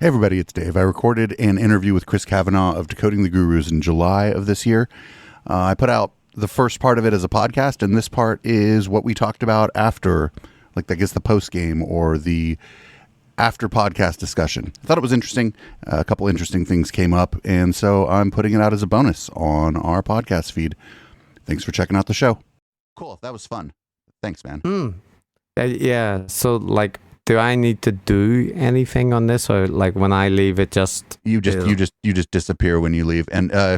Hey everybody, it's Dave. I recorded an interview with Chris Kavanagh of Decoding the Gurus in July of this year. I put out the first part of it as a podcast, and this part is what we talked about after, like I guess the post game or the after podcast discussion. I thought it was interesting. A couple interesting things came up, and so I'm putting it out as a bonus on our podcast feed. Thanks for checking out the show. Cool. That was fun. Thanks, man. Yeah. So, like, do I need to do anything on this, or like when I leave, it just you just disappear when you leave? And I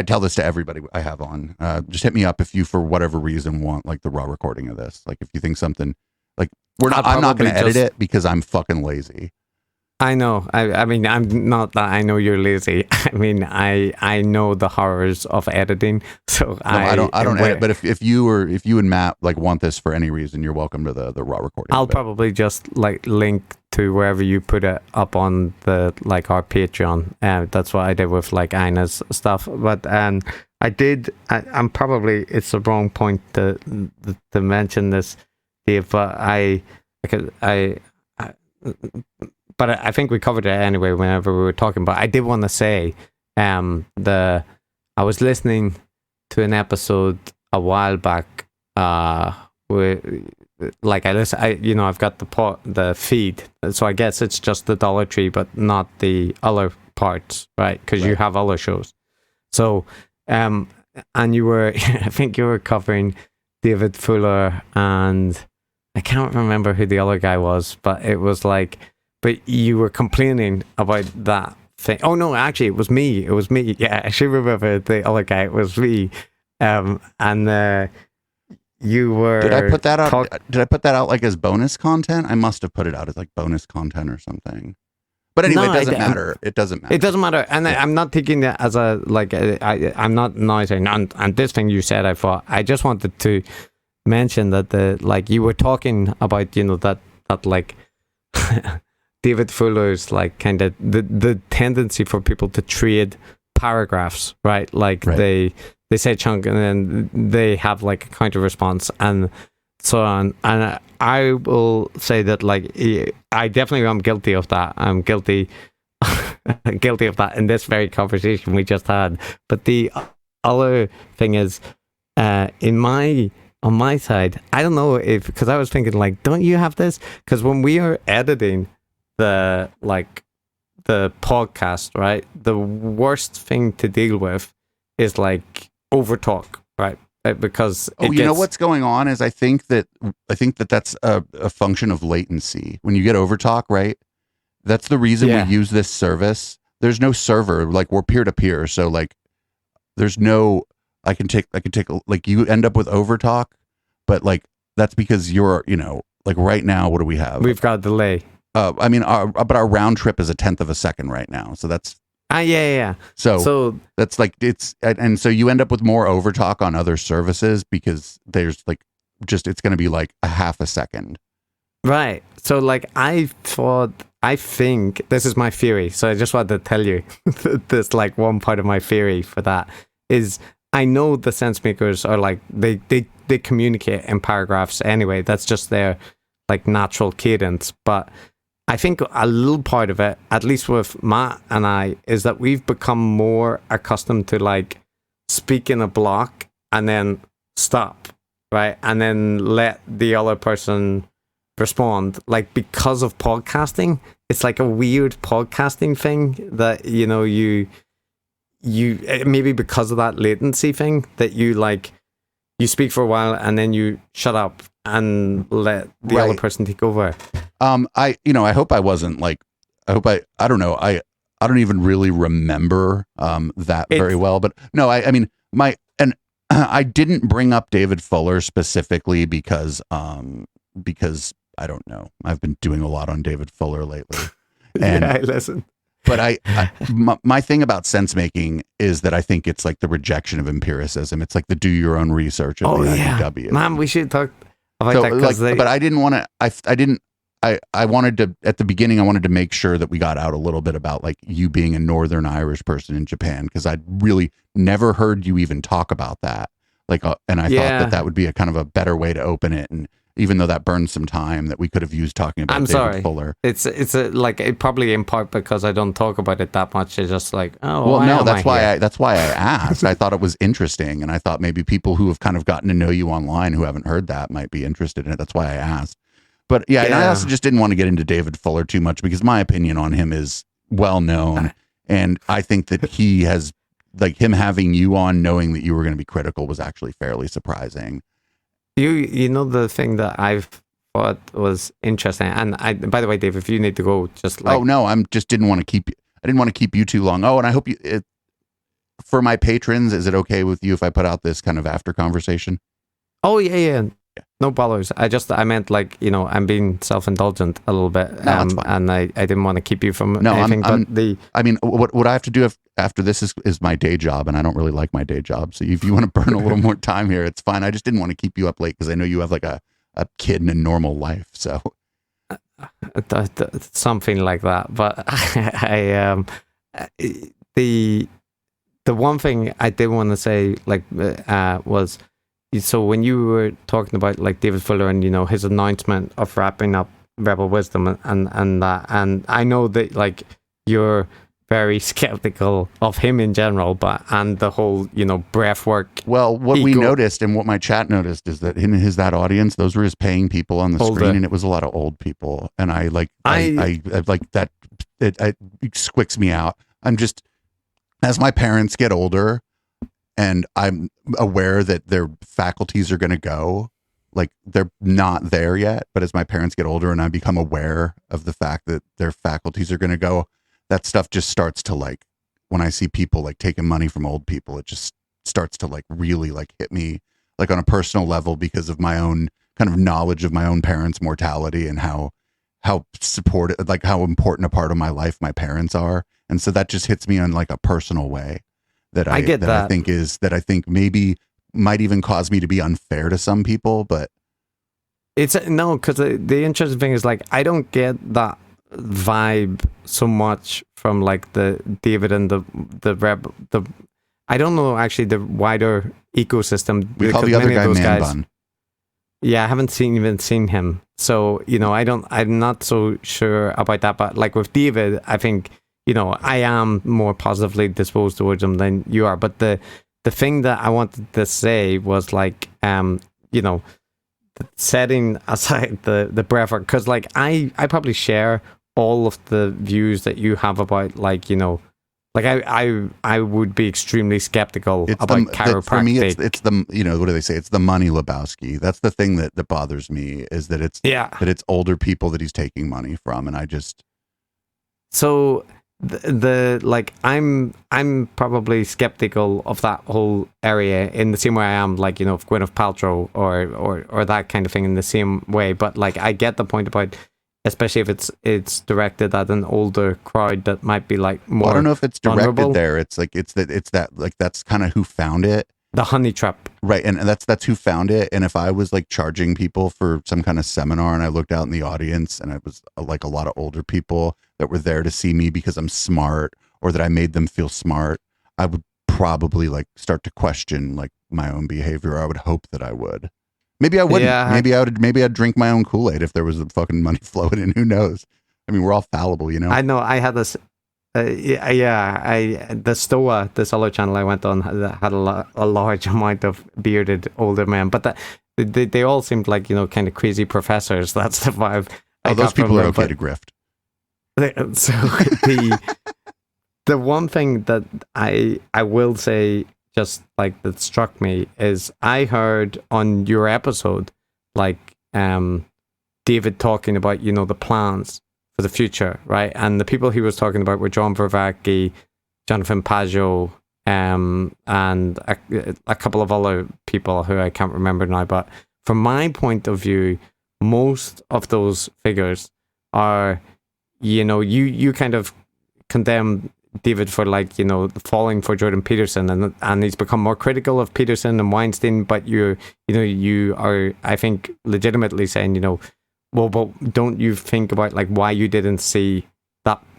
tell this to everybody I have on. Just hit me up if you, for whatever reason, want like the raw recording of this. Like if you think something like I'm not going to edit it because I'm fucking lazy. I know. I mean, I'm not that I know you're lazy. I mean, I know the horrors of editing. So no, I don't edit. But if you and Matt like want this for any reason, you're welcome to the raw recording. I'll probably just like link to wherever you put it up on the like our Patreon. That's what I did with like Ina's stuff. But I'm probably, it's the wrong point to mention this, Dave. But But I think we covered it anyway whenever we were talking. But I did want to say, I was listening to an episode a while back. Where, like I've got the feed, so I guess it's just the Dollar Tree, but not the other parts, right? Because you have other shows. So, and you were, I think you were covering David Fuller, and I can't remember who the other guy was, but it was like. But you were complaining about that thing. Oh, no, actually, it was me. Yeah, I should remember the other guy. It was me. And you were... Did I put that out? Did I put that out like as bonus content? I must have put it out as like bonus content or something. But anyway, it doesn't matter. It doesn't matter. It doesn't matter. And I'm not taking that as a, like, I'm not noising. And this thing you said, I just wanted to mention that you were talking about, that like... David Fuller's like kind of the tendency for people to trade paragraphs, right? Like they say chunk and then they have like a counter response and so on. And I will say that like I definitely am guilty of that. I'm guilty of that in this very conversation we just had. But the other thing is on my side, I don't know because I was thinking like, don't you have this? Because when we are editing the podcast, right, the worst thing to deal with is like overtalk, right? Because you know what's going on is I think that that's a function of latency. When you get overtalk, right, that's the reason we use this service. There's no server, like we're peer to peer, so like there's no I can take like you end up with overtalk, but like that's because you're like right now what do we have? We've got a delay. But our round trip is 1/10 of a second right now, so that's yeah. So that's like and so you end up with more overtalk on other services because there's like it's going to be like a half a second, right? So like I think this is my theory. So I just wanted to tell you this like one part of my theory for that is I know the sense makers are like they communicate in paragraphs anyway. That's just their like natural cadence, but I think a little part of it, at least with Matt and I, is that we've become more accustomed to like speak in a block and then stop, right? And then let the other person respond. Like because of podcasting, it's like a weird podcasting thing that, you maybe because of that latency thing that you speak for a while and then you shut up and let the other person take over. I hope I wasn't like, I don't know. I don't even really remember that very well, but no, I mean, I didn't bring up David Fuller specifically because I don't know. I've been doing a lot on David Fuller lately. And I listen. But my thing about sense making is that I think it's like the rejection of empiricism. It's like the do your own research of the IDW. Man, we should talk about that. But I didn't want to. I wanted to at the beginning. I wanted to make sure that we got out a little bit about like you being a Northern Irish person in Japan because I'd really never heard you even talk about that. Like, and I thought that would be a kind of a better way to open it. And even though that burned some time that we could have used talking about I'm David sorry. Fuller. It's like it probably in part because I don't talk about it that much. It's just like, oh, Well, why no, am that's I why here? that's why I asked. I thought it was interesting, and I thought maybe people who have kind of gotten to know you online who haven't heard that might be interested in it. That's why I asked. But yeah, and I also just didn't want to get into David Fuller too much because my opinion on him is well known, and I think that he has, like, him having you on, knowing that you were going to be critical, was actually fairly surprising. You know the thing that I've thought was interesting, and by the way, Dave, if you need to go, just like, Oh no, I didn't want to keep you too long. Oh, and I hope for my patrons, is it okay with you if I put out this kind of after conversation? oh yeah, no bothers. I meant, like, I'm being self-indulgent a little bit, No, that's fine. and I didn't want to keep you from No, anything. I mean, what I have to do after this is my day job, and I don't really like my day job. So if you want to burn a little more time here, it's fine. I just didn't want to keep you up late because I know you have like a kid and a normal life. So something like that. But the one thing I did want to say, like, was, so when you were talking about, like, David Fuller and his announcement of wrapping up Rebel Wisdom and that, and I know that, like, you're very skeptical of him in general, and the whole breath work. Well, what we noticed and what my chat noticed is that in that audience, those were his paying people on the screen, and it was a lot of old people, and I like that. It squicks me out. I'm just, as my parents get older, and I'm aware that their faculties are going to go, like, they're not there yet, but as my parents get older and I become aware of the fact that their faculties are going to go, that stuff just starts to, like, when I see people like taking money from old people, it just starts to, like, really, like, hit me, like, on a personal level because of my own kind of knowledge of my own parents' mortality and how supportive, like, how important a part of my life my parents are. And so that just hits me on, like, a personal way that I think maybe might even cause me to be unfair to some people, but it's no, because the interesting thing is, like, I don't get that vibe so much from, like, the David and the I don't know, actually, the wider ecosystem. We call the other guy Man Bun. Yeah, I haven't even seen him, so I'm not so sure about that. But, like, with David, I think I am more positively disposed towards him than you are. But the thing that I wanted to say was, like, setting aside the breath work, because, like, I probably share all of the views that you have about, like, like, I would be extremely skeptical about chiropractic. For me, it's the what do they say? It's the money Lebowski. That's the thing that bothers me, is that it's older people that he's taking money from, and I just so. Like, I'm probably skeptical of that whole area in the same way I am, like, of Gwyneth Paltrow or that kind of thing in the same way. But, like, I get the point about, especially if it's directed at an older crowd that might be, like, more. Well, I don't know if it's directed vulnerable. there. It's like it's that like that's kind of who found it. The honey trap. Right, and that's who found it. And if I was, like, charging people for some kind of seminar and I looked out in the audience and it was, like, a lot of older people that were there to see me because I'm smart or that I made them feel smart, I would probably, like, start to question, like, my own behavior. I would hope that I would. Maybe I wouldn't. Yeah, Maybe I'd drink my own Kool-Aid if there was fucking money flowing in. Who knows? I mean, we're all fallible, I know. I had this. The Stoa, this other channel I went on, had a large amount of bearded older men, but they all seemed like, kind of crazy professors. That's the vibe. Those people are okay to grift. So the one thing that I will say, just, like, that struck me is I heard on your episode, like, David talking about the plans for the future, right? And the people he was talking about were John Vervaeke, Jonathan Pajot, and a couple of other people who I can't remember now. But from my point of view, most of those figures are, you kind of condemn David for, like, falling for Jordan Peterson, and he's become more critical of Peterson and Weinstein. But you are, I think, legitimately saying, well, but don't you think about, like, why you didn't see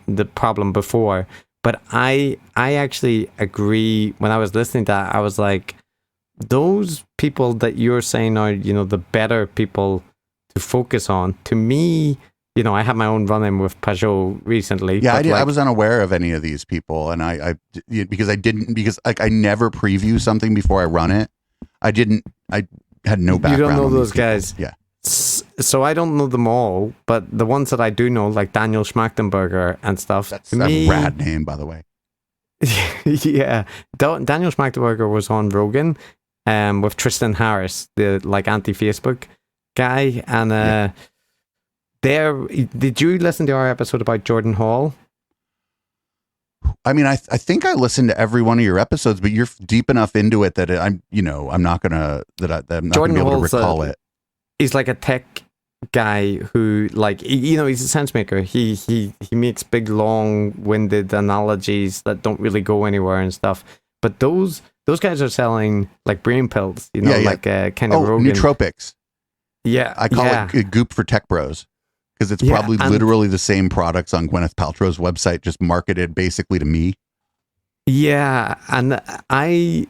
the problem before? But I actually agree. When I was listening to that, I was like, those people that you're saying are, the better people to focus on. To me, I had my own run-in with Peugeot recently. Yeah, I was unaware of any of ththese people, and I because I never preview something before I run it. I had no background. You don't know on those these people. guys. Yeah. So I don't know them all, but the ones that I do know, like Daniel Schmachtenberger and stuff. That's a rad name, by the way. Yeah, Daniel Schmachtenberger was on Rogan, with Tristan Harris, the like anti-Facebook guy, and did you listen to our episode about Jordan Hall? I mean, I think I listened to every one of your episodes, but you're deep enough into it that I'm not gonna be able to recall it. He's like a tech guy who, like, he's a sense maker. He makes big, long-winded analogies that don't really go anywhere and stuff. But those guys are selling like brain pills, like kind of Rogan. Nootropics. Yeah, I call it Goop for tech bros. Because it's probably literally the same products on Gwyneth Paltrow's website, just marketed basically to me. Yeah, and I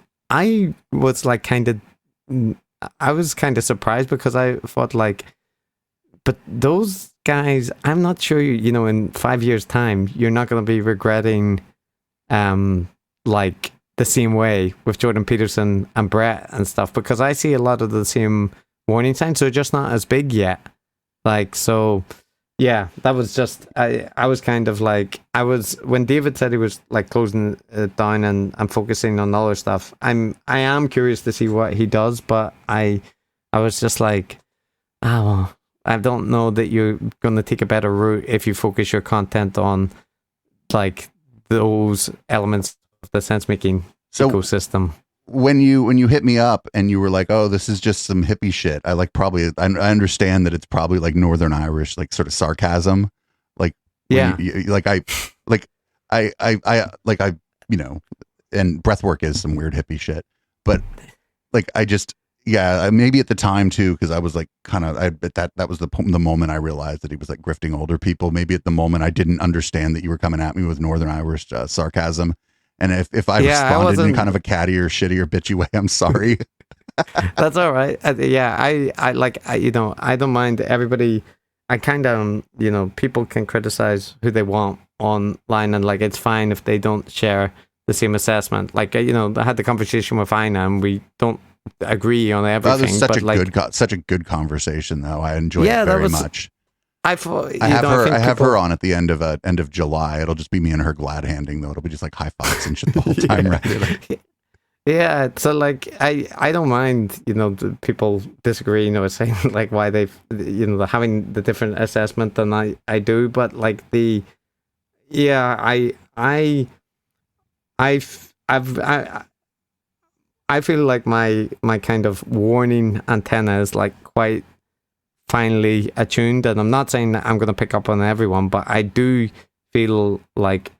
was like I was kind of surprised because I thought like, but those guys, I'm not sure, in 5 years' time, you're not going to be regretting, like the same way with Jordan Peterson and Brett and stuff, because I see a lot of the same warning signs, so just not as big yet. Like, so, yeah, that was just, I was kind of like, when David said he was like closing it down and focusing on other stuff, I am curious to see what he does, but I was just like, well, I don't know that you're going to take a better route if you focus your content on like those elements of the sense-making ecosystem. When you hit me up and you were like, "Oh, this is just some hippie shit," I understand that it's probably like Northern Irish, like sort of sarcasm, like and breathwork is some weird hippie shit, but like maybe at the time too, because I was like that was the moment I realized that he was like grifting older people. Maybe at the moment I didn't understand that you were coming at me with Northern Irish sarcasm. And if I responded in kind of a catty or shitty or bitchy way, I'm sorry. That's all right. I don't mind everybody. I kind of, people can criticize who they want online, and like it's fine if they don't share the same assessment. Like, I had the conversation with Ina, and we don't agree on everything. That was such a good conversation, though. I enjoyed it very much. I have her on at the end of July. It'll just be me and her glad handing, though. It'll be just like high fives and shit the whole time. Right? Yeah. So like, I don't mind, people disagree, saying like why they've, having the different assessment than I do. But like I feel like my kind of warning antenna is like quite finely attuned, and I'm not saying that I'm going to pick up on everyone, but I do feel like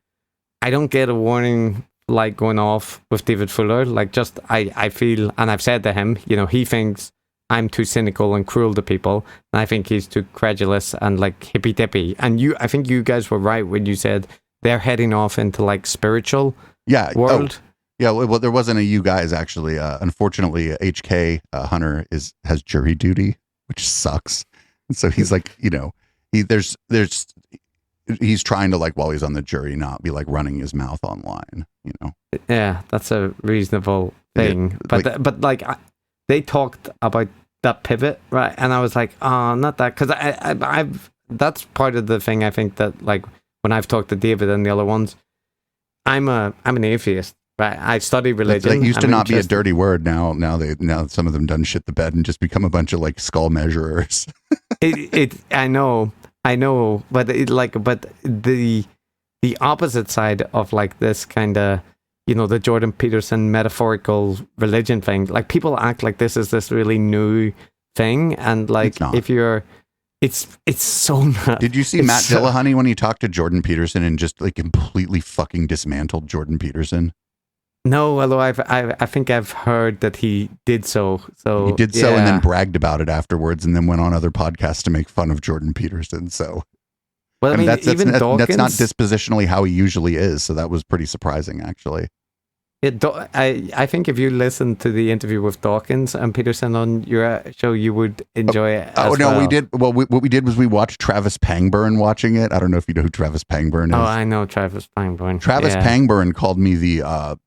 I don't get a warning light going off with David Fuller. Like, just I feel, and I've said to him, he thinks I'm too cynical and cruel to people, and I think he's too credulous and like hippy dippy. And I think you guys were right when you said they're heading off into like spiritual world. Yeah, well, there wasn't a you guys actually. Unfortunately, HK Hunter has jury duty, which sucks. And so he's like, he's trying to, like, while he's on the jury, not be like running his mouth online. Yeah, that's a reasonable thing. Yeah, but they talked about that pivot, right? And I was like, oh, not that, because I've that's part of the thing. I think that like when I've talked to David and the other ones, I'm an atheist. Right, I study religion. That used to not be a dirty word. Now some of them done shit the bed and just become a bunch of like skull measurers. I know, but the opposite side of like this kind of, the Jordan Peterson metaphorical religion thing. Like, people act like this is this really new thing, and like if you're, it's so not. Did you see Matt Dillahunty when he talked to Jordan Peterson and just like completely fucking dismantled Jordan Peterson? No, although I think I've heard that he did so. So he did so, and then bragged about it afterwards, and then went on other podcasts to make fun of Jordan Peterson. So, well, I mean, that's not dispositionally how he usually is. So that was pretty surprising, actually. I think if you listen to the interview with Dawkins and Peterson on your show, you would enjoy it. Oh no, well. we did. Well, what we did was we watched Travis Pangburn watching it. I don't know if you know who Travis Pangburn is. Oh, I know Travis Pangburn. Travis Pangburn called me the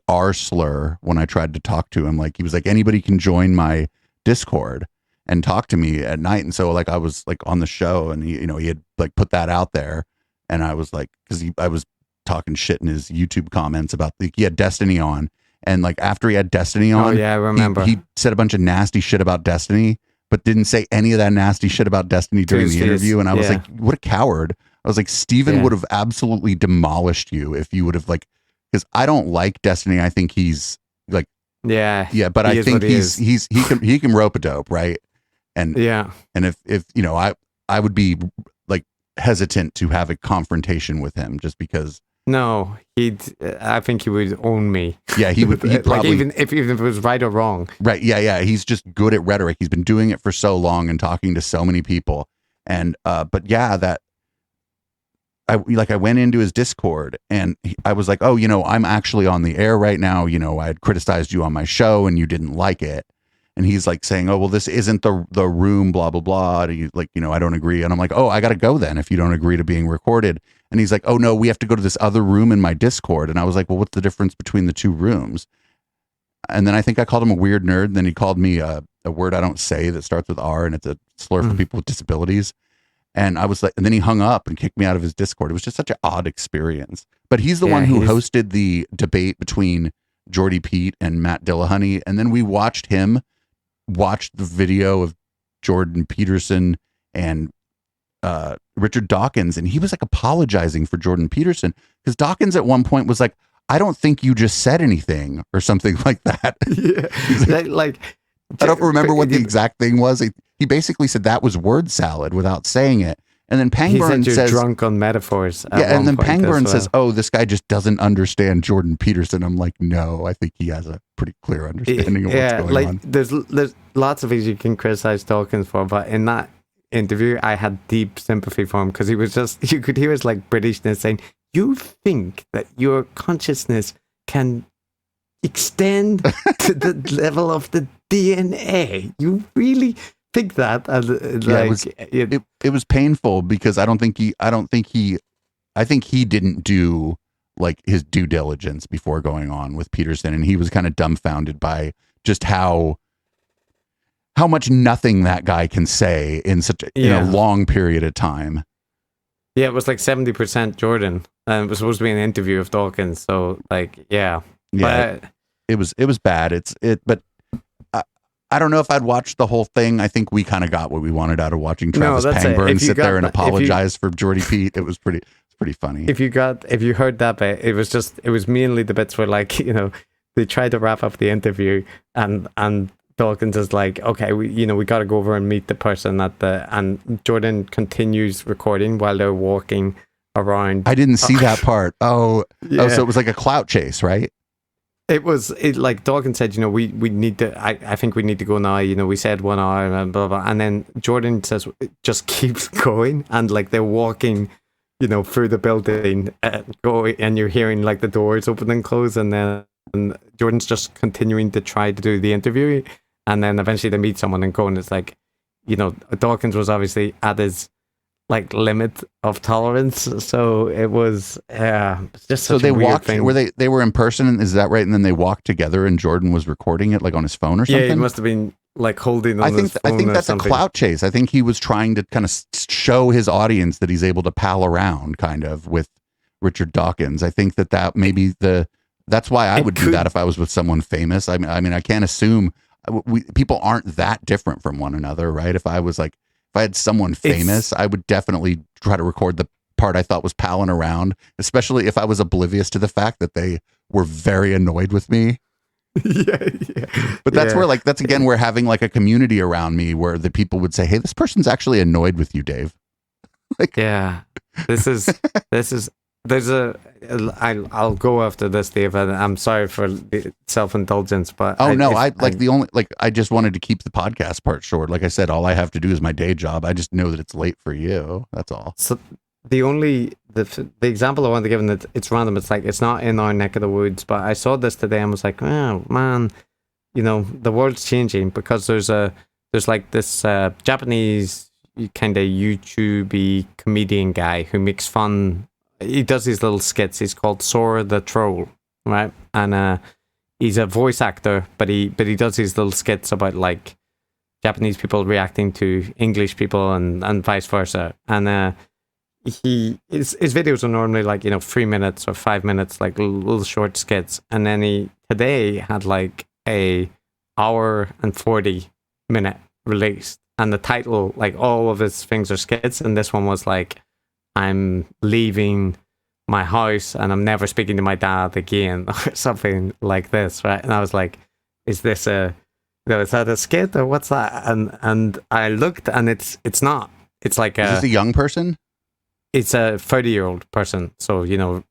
R slur when I tried to talk to him. Like he was like, anybody can join my Discord and talk to me at night. And so like I was like on the show, and he had like put that out there, and I was like, because I was talking shit in his YouTube comments about he had Destiny on, and like after he had Destiny on, I remember he said a bunch of nasty shit about Destiny, but didn't say any of that nasty shit about Destiny during the interview. And I was like, what a coward. I was like, Steven would have absolutely demolished you if you would have like, because I don't like Destiny. I think he's like, but I think he can rope a dope, right? And and if I would be like hesitant to have a confrontation with him just because. No, I think he would own me. Yeah, he would. He'd probably, like even if it was right or wrong. Right. Yeah. He's just good at rhetoric. He's been doing it for so long and talking to so many people. And but yeah, that I went into his Discord and I was like, oh, I'm actually on the air right now. I had criticized you on my show and you didn't like it. And he's like saying, oh, well, this isn't the room, blah, blah, blah. And he's like, I don't agree. And I'm like, oh, I got to go then if you don't agree to being recorded. And he's like, oh, no, we have to go to this other room in my Discord. And I was like, well, what's the difference between the two rooms? And then I think I called him a weird nerd. And then he called me a word I don't say that starts with R, and it's a slur for people with disabilities. And I was like, and then he hung up and kicked me out of his Discord. It was just such an odd experience. But he's the one who hosted the debate between Jordy Pete and Matt Dillahunty. And then we watched him watch the video of Jordan Peterson and Richard Dawkins, and he was like apologizing for Jordan Peterson because Dawkins at one point was like, I don't think you just said anything or something like that. Like I don't remember what the exact thing was. He basically said that was word salad without saying it. And then Pangburn says, drunk on metaphors. And then Pangburn says, oh, this guy just doesn't understand Jordan Peterson. I'm like, no, I think he has a pretty clear understanding of what's going on. There's lots of things you can criticize Dawkins for, but in that interview, I had deep sympathy for him because he was just, you could hear his like Britishness saying, you think that your consciousness can extend to the level of the DNA? You really think that? It was painful because I think he didn't do like his due diligence before going on with Peterson, and he was kind of dumbfounded by just how much nothing that guy can say in such a long period of time. Yeah, it was like 70% Jordan, and it was supposed to be an interview of Dawkins. So like, but it was bad. But I don't know if I'd watch the whole thing. I think we kind of got what we wanted out of watching Travis Pangburn sit there and apologize for Jordy Pete. It was pretty funny. If you heard that bit, it was mainly the bits where like, they tried to wrap up the interview and Dawkins is like, okay, we got to go over and meet the person and Jordan continues recording while they're walking around. I didn't see that part. So it was like a clout chase, right? It like Dawkins said, we need to, I think we need to go now, we said 1 hour and blah, blah. And then Jordan says, it just keeps going. And like they're walking, through the building, and you're hearing like the doors open and close. And then Jordan's just continuing to try to do the interview. And then eventually they meet someone and go, and it's like, Dawkins was obviously at his like limit of tolerance, so it was just such a weird thing. They were in person, is that right? And then they walked together, and Jordan was recording it like on his phone or something. Yeah, he must have been like holding on his phone. I think that's something. A clout chase. I think he was trying to kind of show his audience that he's able to pal around kind of with Richard Dawkins. I think that maybe that's why I would do that if I was with someone famous. I mean, I can't assume people aren't that different from one another, right? If I had someone famous, I would definitely try to record the part I thought was palling around, especially if I was oblivious to the fact that they were very annoyed with me. Yeah. But that's where that's again, we're having like a community around me where the people would say, hey, this person's actually annoyed with you, Dave. I'll go after this, Dave, and I'm sorry for the self-indulgence, but I just wanted to keep the podcast part short. Like I said, all I have to do is my day job. I just know that it's late for you. That's all. the example I want to give, and it's random. It's like it's not in our neck of the woods, but I saw this today and was like, oh man, the world's changing because there's like this Japanese kind of YouTube comedian guy who makes fun. He does these little skits. He's called Sora the Troll, right? And he's a voice actor, but he does these little skits about like Japanese people reacting to English people and vice versa. And his videos are normally like 3 minutes or 5 minutes, like little short skits. And then he today had like a hour and 40-minute release, and the title, like all of his things are skits, and this one was like, I'm leaving my house and I'm never speaking to my dad again, or something like this, right? And I was like, is this is that a skit or what's that? And I looked, and it's not. It's like is this a young person? It's a 30-year-old person, so younger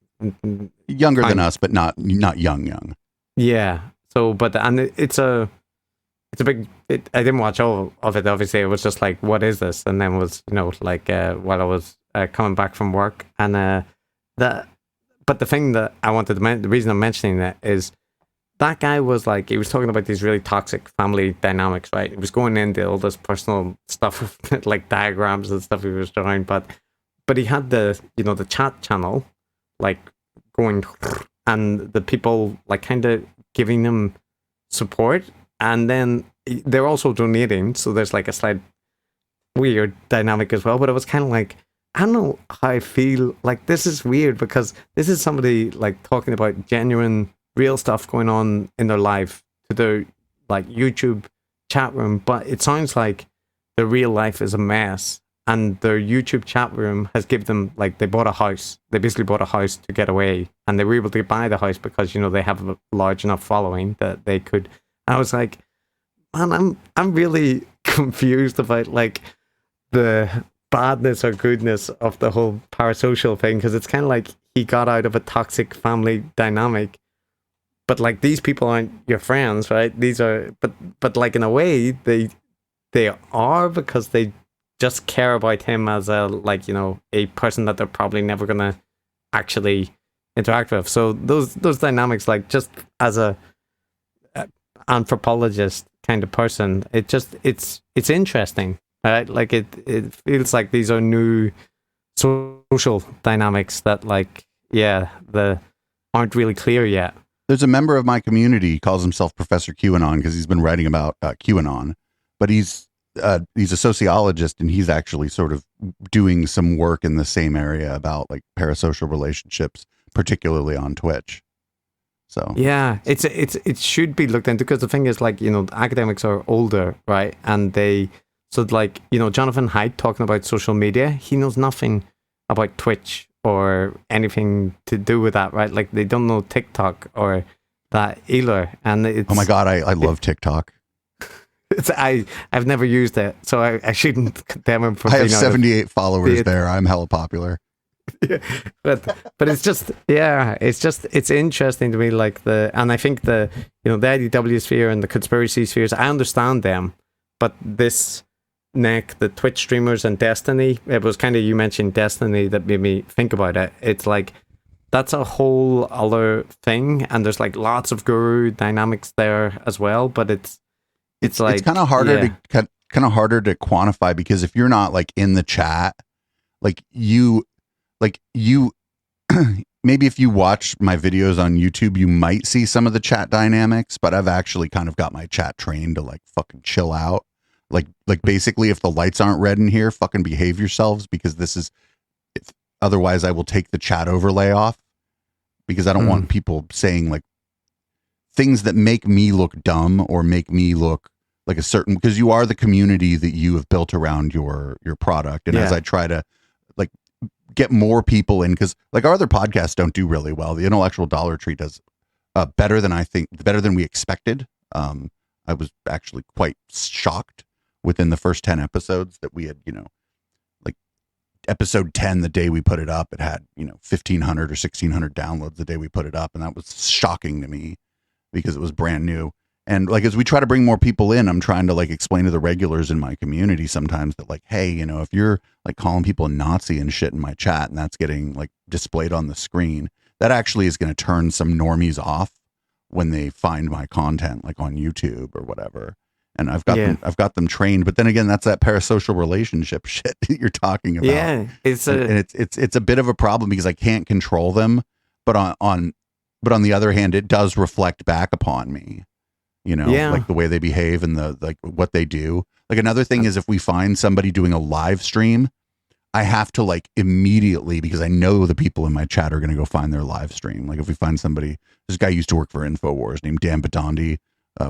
than us, but not young. Yeah. So, but it's a big. I didn't watch all of it. Obviously, it was just like, what is this? And then was like while I was coming back from work, and that. But the thing that I wanted to the reason I'm mentioning that is that guy was like, he was talking about these really toxic family dynamics, right? He was going into all this personal stuff, like diagrams and stuff he was drawing, but he had the the chat channel like going, and the people like kind of giving him support, and then they're also donating, so there's like a slight weird dynamic as well. But it was kind of like, I don't know how I feel. Like, this is weird because this is somebody like talking about genuine, real stuff going on in their life to their like YouTube chat room, but it sounds like their real life is a mess, and their YouTube chat room has given them, like, they bought a house. They basically bought a house to get away, and they were able to buy the house because they have a large enough following that they could. I was like, man, I'm really confused about like the badness or goodness of the whole parasocial thing, because it's kind of like he got out of a toxic family dynamic, but like these people aren't your friends, right? These are, but like in a way they are, because they just care about him as a, like, a person that they're probably never gonna actually interact with. So those dynamics, like, just as a anthropologist kind of person, it's interesting, right? Like it feels like these are new social dynamics that, like, aren't really clear yet. There's a member of my community, he calls himself Professor QAnon because he's been writing about QAnon, but he's a sociologist, and he's actually sort of doing some work in the same area about like parasocial relationships, particularly on Twitch. So it should be looked into, because the thing is, like, academics are older, right? And like, Jonathan Haidt talking about social media, he knows nothing about Twitch or anything to do with that, right? Like, they don't know TikTok or that either. And it's, oh my god, I love TikTok. I've never used it, so I shouldn't condemn him for. I have 78 followers there. I'm hella popular. Yeah, but it's just, it's interesting to me, like, and I think the IDW sphere and the conspiracy spheres, I understand them, but this the Twitch streamers and Destiny, it was kind of, you mentioned Destiny that made me think about it. It's like, that's a whole other thing, and there's like lots of guru dynamics there as well, but it's like, it's kind of harder to quantify, because if you're not like in the chat, like you maybe if you watch my videos on YouTube, you might see some of the chat dynamics, but I've actually kind of got my chat trained to like fucking chill out. Like basically, if the lights aren't red in here, fucking behave yourselves, because otherwise I will take the chat overlay off, because I don't want people saying like things that make me look dumb or make me look like a certain, because you are the community that you have built around your product. And as I try to like get more people in, because like our other podcasts don't do really well. The Intellectual Dollar Tree does better than we expected. I was actually quite shocked within the first 10 episodes that we had, like episode 10, the day we put it up, it had, 1,500 or 1,600 downloads the day we put it up. And that was shocking to me, because it was brand new. And like as we try to bring more people in, I'm trying to like explain to the regulars in my community sometimes that like, hey, you know, if you're like calling people a Nazi and shit in my chat and that's getting like displayed on the screen, that actually is going to turn some normies off when they find my content like on YouTube or whatever. And I've got them trained, but then again, that's that parasocial relationship shit that you're talking about. Yeah, it's a bit of a problem because I can't control them, but on the other hand, it does reflect back upon me. You know, like the way they behave and the like what they do. Like another thing is if we find somebody doing a live stream, I have to like immediately, because I know the people in my chat are going to go find their live stream. Like if we find somebody, this guy used to work for InfoWars named Dan Badondi.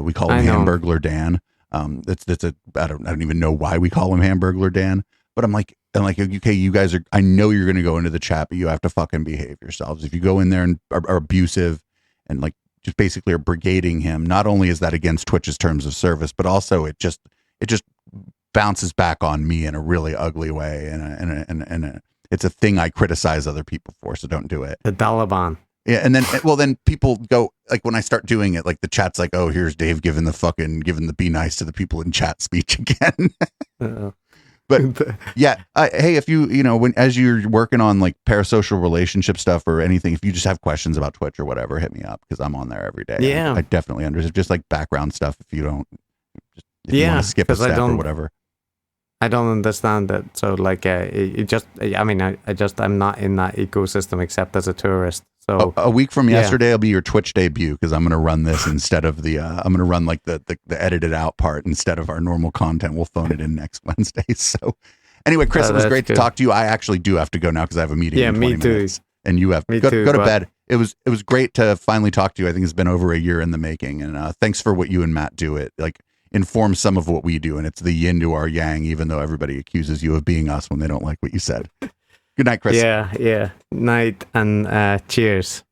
We call him Hamburglar Dan. I don't even know why we call him Hamburglar Dan, but I'm like, okay, you guys are, I know you're going to go into the chat, but you have to fucking behave yourselves. If you go in there and are abusive and like just basically are brigading him, not only is that against Twitch's terms of service, but also it just bounces back on me in a really ugly way. And it's a thing I criticize other people for. So don't do it. The Taliban. Yeah. And then people go like, when I start doing it, like the chat's like, oh, here's Dave giving the be nice to the people in chat speech again. But yeah, hey, if you know, as you're working on like parasocial relationship stuff or anything, if you just have questions about Twitch or whatever, hit me up because I'm on there every day. Yeah, I definitely understand. Just like background stuff. If you don't, you want to skip a step or whatever. I don't understand it. So like, I'm not in that ecosystem except as a tourist. So a week from yesterday will be your Twitch debut because I'm going to run this instead of I'm going to run like the edited out part instead of our normal content. We'll phone it in next Wednesday. So anyway, Chris, it was great to talk to you. I actually do have to go now because I have a meeting in 20 minutes. And you have to go to bed. It was great to finally talk to you. I think it's been over a year in the making. And thanks for what you and Matt do. It like informs some of what we do. And it's the yin to our yang, even though everybody accuses you of being us when they don't like what you said. Good night, Chris. Yeah. Night and cheers.